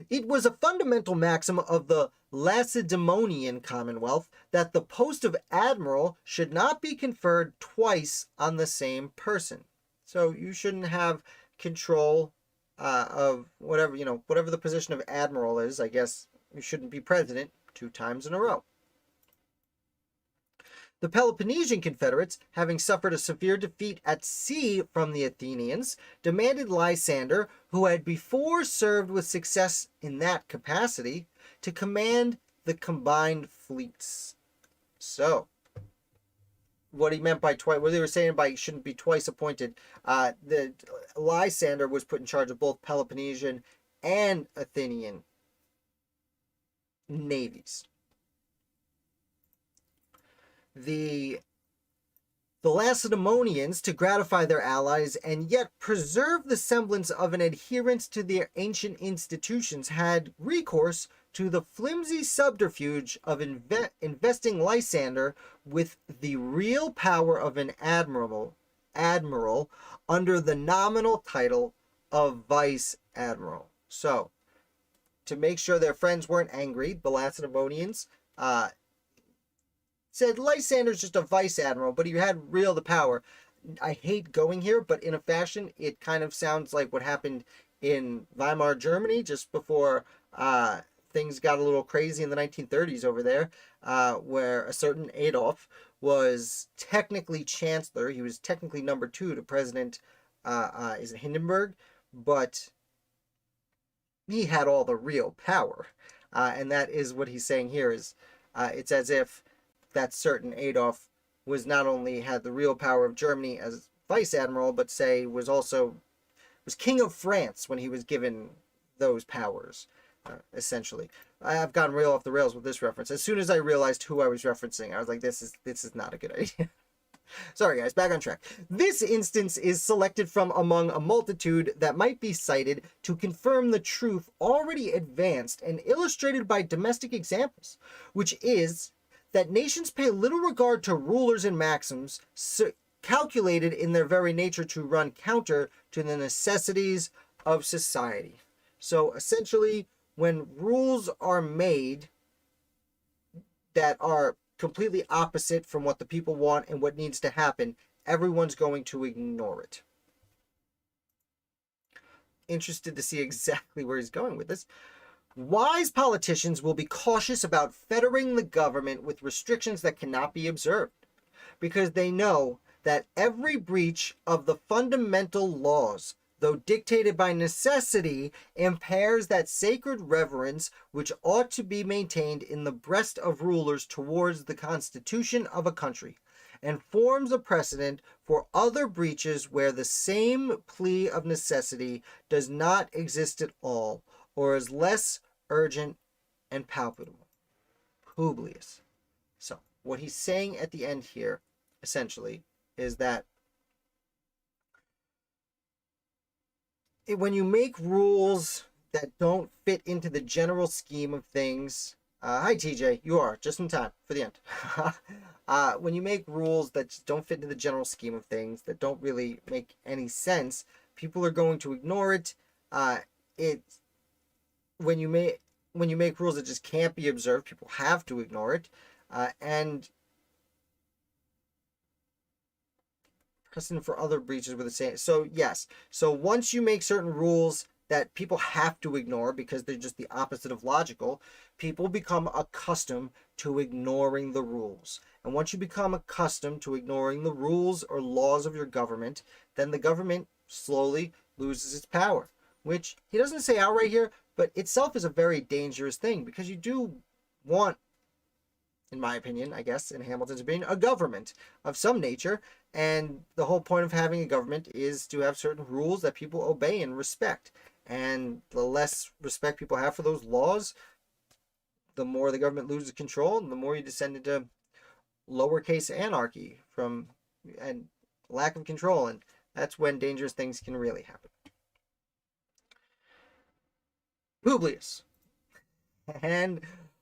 It was a fundamental maxim of the Lacedaemonian Commonwealth that the post of admiral should not be conferred twice on the same person. So you shouldn't have control of whatever, whatever the position of admiral is. I guess you shouldn't be president 2 times in a row. The Peloponnesian Confederates, having suffered a severe defeat at sea from the Athenians, demanded Lysander, who had before served with success in that capacity, to command the combined fleets. So, what he meant by twice, what they were saying by shouldn't be twice appointed, the Lysander was put in charge of both Peloponnesian and Athenian navies. The Lacedaemonians, to gratify their allies and yet preserve the semblance of an adherence to their ancient institutions, had recourse to the flimsy subterfuge of investing Lysander with the real power of an admiral under the nominal title of vice admiral. So, to make sure their friends weren't angry, the Lacedaemonians said Lysander's just a vice admiral, but he had the power. I hate going here, but in a fashion, it kind of sounds like what happened in Weimar Germany just before things got a little crazy in the 1930s over there, where a certain Adolf was technically chancellor. He was technically number 2 to President is it Hindenburg, but he had all the real power, and that is what he's saying here. Is it's as if that certain Adolf was not only had the real power of Germany as vice admiral, but was king of France when he was given those powers, essentially. I've gotten real off the rails with this reference. As soon as I realized who I was referencing, I was like, this is not a good idea. Sorry guys, back on track. This instance is selected from among a multitude that might be cited to confirm the truth already advanced and illustrated by domestic examples, which is that nations pay little regard to rulers and maxims calculated in their very nature to run counter to the necessities of society. So essentially, when rules are made that are completely opposite from what the people want and what needs to happen, everyone's going to ignore it. Interested to see exactly where he's going with this. Wise politicians will be cautious about fettering the government with restrictions that cannot be observed, because they know that every breach of the fundamental laws, though dictated by necessity, impairs that sacred reverence which ought to be maintained in the breast of rulers towards the constitution of a country, and forms a precedent for other breaches where the same plea of necessity does not exist at all, or is less urgent and palpable. Publius. So, what he's saying at the end here, essentially, is that when you make rules that don't fit into the general scheme of things, hi TJ, you are just in time for the end. When you make rules that just don't fit into the general scheme of things, that don't really make any sense, people are going to ignore it. When you make rules that just can't be observed, people have to ignore it, and precedent for other breaches were the same. So yes, so once you make certain rules that people have to ignore because they're just the opposite of logical, people become accustomed to ignoring the rules. And once you become accustomed to ignoring the rules or laws of your government, then the government slowly loses its power, which he doesn't say outright here, but itself is a very dangerous thing, because you do want, in my opinion, I guess, in Hamilton's opinion, a government of some nature. And the whole point of having a government is to have certain rules that people obey and respect. And the less respect people have for those laws, the more the government loses control, and the more you descend into lowercase anarchy and lack of control. And that's when dangerous things can really happen. Publius. And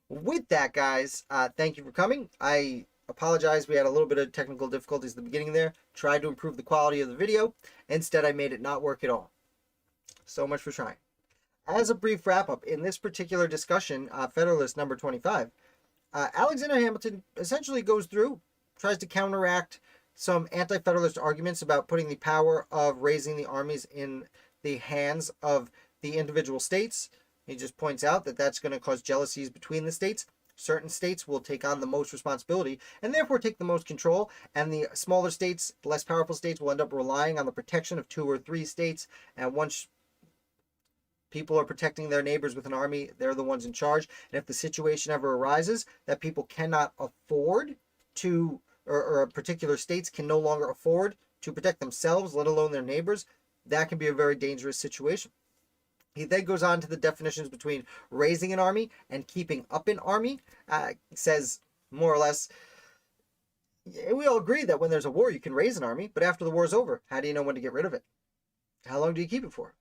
with that, guys, thank you for coming. I apologize, we had a little bit of technical difficulties at the beginning there. Tried to improve the quality of the video. Instead, I made it not work at all. So much for trying. as a brief wrap up, in this particular discussion, Federalist number 25, Alexander Hamilton essentially goes through, tries to counteract some anti-Federalist arguments about putting the power of raising the armies in the hands of the individual states. He just points out that that's going to cause jealousies between the states. Certain states will take on the most responsibility and therefore take the most control, and the smaller states, less powerful states, will end up relying on the protection of 2 or 3 states. And once people are protecting their neighbors with an army, they're the ones in charge. And if the situation ever arises that people cannot afford to, or particular states can no longer afford to protect themselves, let alone their neighbors, that can be a very dangerous situation. He then goes on to the definitions between raising an army and keeping up an army. Says, more or less, we all agree that when there's a war, you can raise an army, but after the war's over, how do you know when to get rid of it? How long do you keep it for?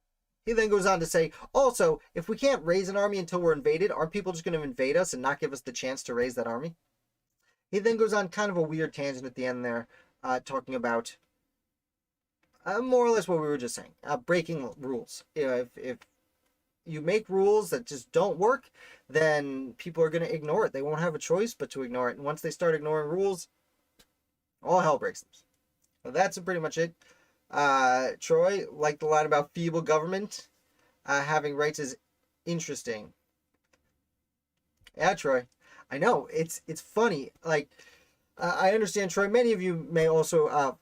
He then goes on to say, also, if we can't raise an army until we're invaded, aren't people just going to invade us and not give us the chance to raise that army? He then goes on kind of a weird tangent at the end there, talking about more or less what we were just saying, breaking rules. If you make rules that just don't work, then people are going to ignore it. They won't have a choice but to ignore it. And once they start ignoring rules, all hell breaks loose. So that's pretty much it. Troy, like the line about feeble government having rights is interesting. Yeah, Troy. I know, it's funny. Like, I understand, Troy. Many of you may also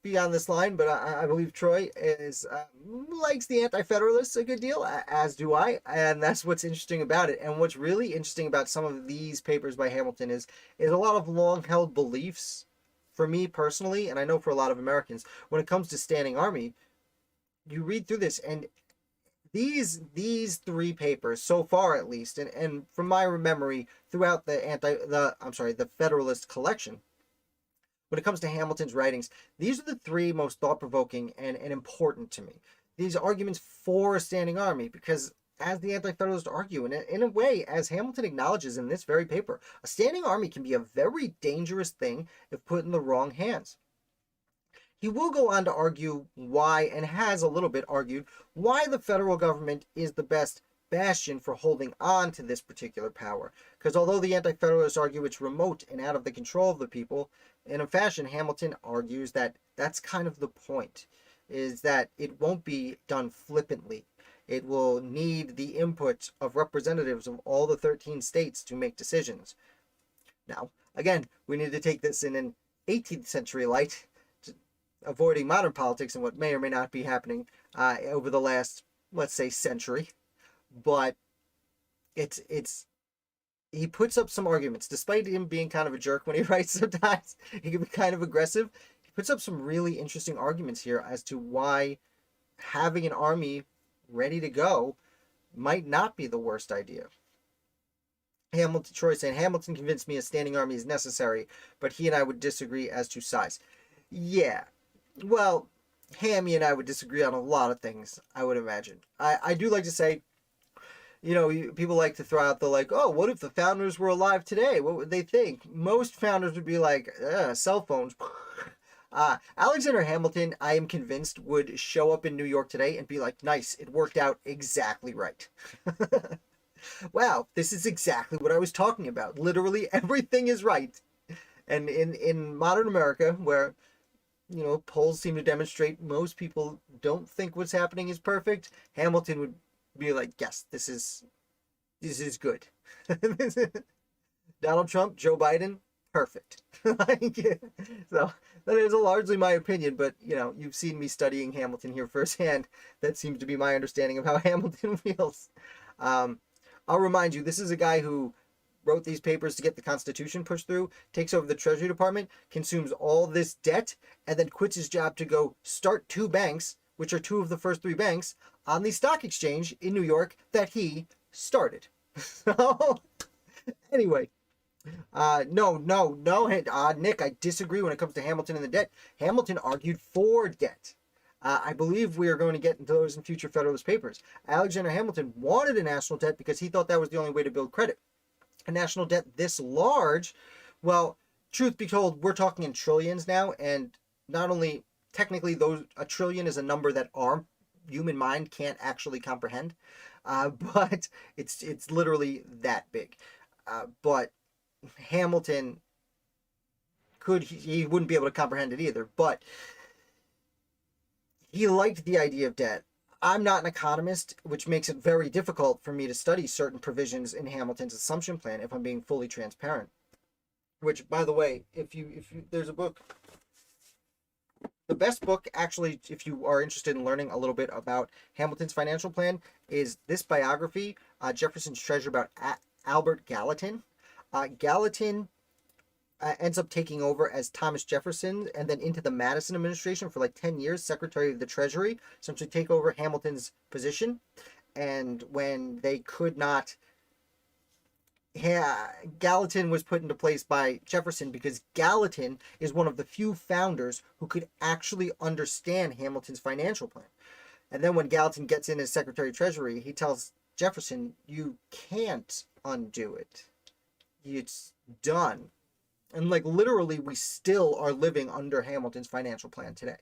be on this line, but I believe Troy is likes the Anti-Federalists a good deal, as do I, and that's what's interesting about it. And what's really interesting about some of these papers by Hamilton is a lot of long-held beliefs for me personally, and I know for a lot of Americans, when it comes to standing army. You read through this, and these 3 papers so far, at least, and from my memory throughout the Federalist collection, when it comes to Hamilton's writings, these are the 3 most thought-provoking and important to me. These arguments for a standing army, because as the Anti-Federalists argue, and in a way, as Hamilton acknowledges in this very paper, a standing army can be a very dangerous thing if put in the wrong hands. He will go on to argue why, and has a little bit argued, why the federal government is the best bastion for holding on to this particular power. Because although the Anti-Federalists argue it's remote and out of the control of the people, in a fashion, Hamilton argues that that's kind of the point, is that it won't be done flippantly. It will need the input of representatives of all the 13 states to make decisions. Now, again, we need to take this in an 18th century light, avoiding modern politics and what may or may not be happening over the last, let's say, century. But he puts up some arguments, despite him being kind of a jerk when he writes sometimes. He can be kind of aggressive. He puts up some really interesting arguments here as to why having an army ready to go might not be the worst idea. Troy saying, Hamilton convinced me a standing army is necessary, but he and I would disagree as to size. Yeah, well, Hammy and I would disagree on a lot of things, I would imagine. I do like to say, people like to throw out the oh, what if the founders were alive today? What would they think? Most founders would be like, cell phones. Alexander Hamilton, I am convinced, would show up in New York today and be like, nice, it worked out exactly right. Wow, this is exactly what I was talking about. Literally everything is right. And in modern America, where polls seem to demonstrate most people don't think what's happening is perfect, Hamilton would be like, yes, this is good. Donald Trump, Joe Biden, perfect. So that is largely my opinion, but you've seen me studying Hamilton here firsthand. That seems to be my understanding of how Hamilton feels. I'll remind you, this is a guy who wrote these papers to get the Constitution pushed through, takes over the Treasury Department, consumes all this debt, and then quits his job to go start 2 banks, which are 2 of the first 3 banks, on the stock exchange in New York that he started. So, anyway, no, Nick, I disagree when it comes to Hamilton and the debt. Hamilton argued for debt. I believe we are going to get into those in future Federalist papers. Alexander Hamilton wanted a national debt because he thought that was the only way to build credit. A national debt this large, well, truth be told, we're talking in trillions now, and not only technically a trillion is a number that our human mind can't actually comprehend. But it's literally that big. But Hamilton he wouldn't be able to comprehend it either. But he liked the idea of debt. I'm not an economist, which makes it very difficult for me to study certain provisions in Hamilton's assumption plan if I'm being fully transparent. Which, by the way, if you there's a book, the best book actually, if you are interested in learning a little bit about Hamilton's financial plan, is this biography, Jefferson's Treasure, about Albert Gallatin. Gallatin ends up taking over as Thomas Jefferson and then into the Madison administration for like 10 years, Secretary of the Treasury, essentially take over Hamilton's position. And when they could not, Gallatin was put into place by Jefferson because Gallatin is one of the few founders who could actually understand Hamilton's financial plan. And then when Gallatin gets in as Secretary of Treasury, he tells Jefferson, you can't undo it. It's done. And like literally, we still are living under Hamilton's financial plan today.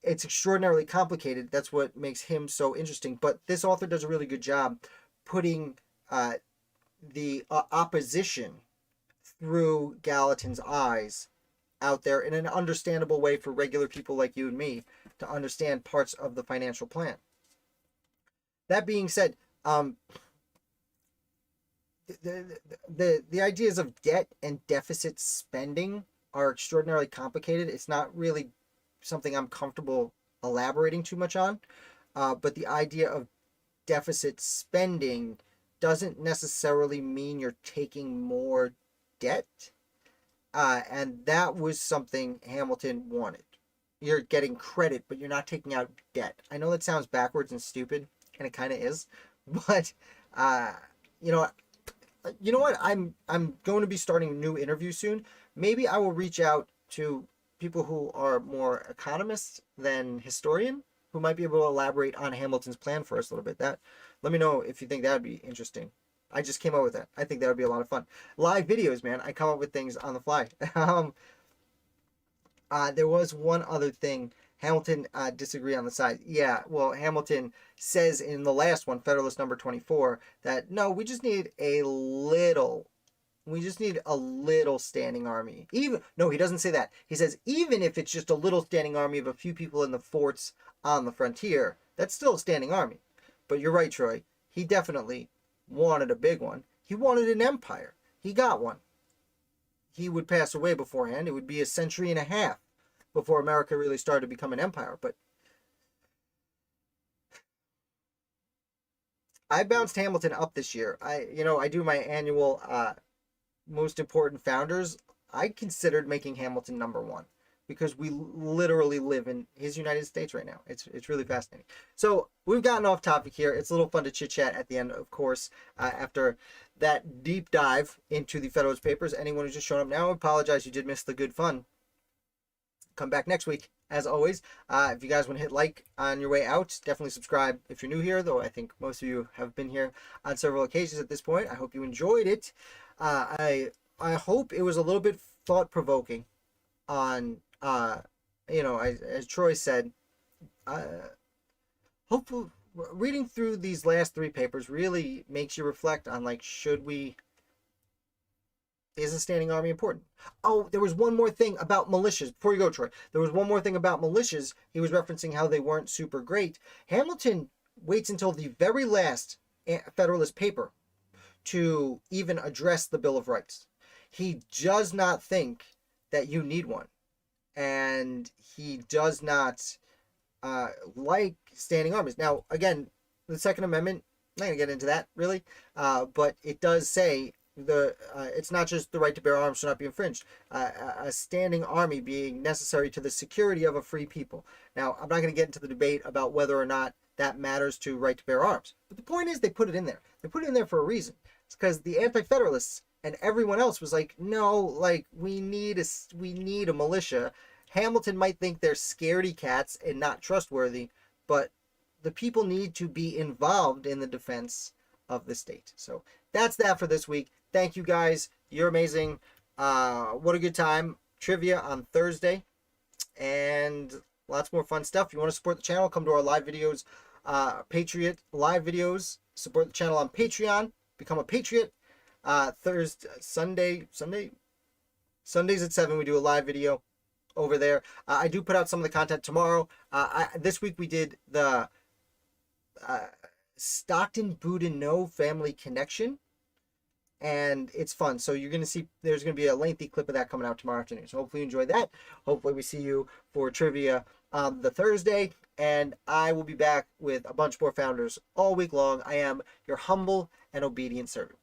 It's extraordinarily complicated. That's what makes him so interesting. But this author does a really good job putting the opposition through Gallatin's eyes out there in an understandable way for regular people like you and me to understand parts of the financial plan. That being said, the ideas of debt and deficit spending are extraordinarily complicated. It's not really something I'm comfortable elaborating too much on, but the idea of deficit spending doesn't necessarily mean you're taking more debt, and that was something Hamilton wanted. You're getting credit, but you're not taking out debt. I know that sounds backwards and stupid, and it kind of is, but you know what? I'm going to be starting a new interview soon. Maybe I will reach out to people who are more economists than historian, who might be able to elaborate on Hamilton's plan for us a little bit. Let me know if you think that would be interesting. I just came up with that. I think that would be a lot of fun. Live videos, man. I come up with things on the fly. There was one other thing. Hamilton disagree on the size. Yeah, well, Hamilton says in the last one, Federalist number 24, that no, we just need a little standing army. No, he doesn't say that. He says even if it's just a little standing army of a few people in the forts on the frontier, that's still a standing army. But you're right, Troy. He definitely wanted a big one. He wanted an empire. He got one. He would pass away beforehand. It would be a century and a half before America really started to become an empire. But I bounced Hamilton up this year. I do my annual most important founders. I considered making Hamilton number one because we literally live in his United States right now. It's really fascinating. So we've gotten off topic here. It's a little fun to chit chat at the end, of course, after that deep dive into the Federalist Papers. Anyone who's just shown up now, I apologize. You did miss the good fun. Come back next week, as always. If you guys want to hit like on your way out, definitely subscribe if you're new here, though I think most of you have been here on several occasions at this point. I hope you enjoyed it. I hope it was a little bit thought-provoking on, as Troy said, hopefully reading through these last three papers really makes you reflect on, like, is a standing army important? Oh, there was one more thing about militias. Before you go, Troy, there was one more thing about militias. He was referencing how they weren't super great. Hamilton waits until the very last Federalist paper to even address the Bill of Rights. He does not think that you need one. And he does not like standing armies. Now, again, the Second Amendment, I'm not going to get into that, really, but it does say it's not just the right to bear arms should not be infringed. A standing army being necessary to the security of a free people. Now, I'm not going to get into the debate about whether or not that matters to right to bear arms. But the point is they put it in there. They put it in there for a reason. It's because the Anti-Federalists and everyone else was like, no, like, we need a militia. Hamilton might think they're scaredy cats and not trustworthy, but the people need to be involved in the defense of the state. So that's that for this week. Thank you guys. You're amazing. What a good time. Trivia on Thursday. And Lots more fun stuff. If you want to support the channel, come to our live videos, Patriot live videos. Support the channel on Patreon. Become a Patriot. Sundays at 7 we do a live video over there. I do put out some of the content tomorrow. This week we did the Stockton Boudin No family connection, and it's fun. So you're gonna see there's gonna be a lengthy clip of that coming out tomorrow afternoon. So hopefully you enjoy that. Hopefully we see you for trivia on the Thursday, and I will be back with a bunch more founders all week long. I am your humble and obedient servant.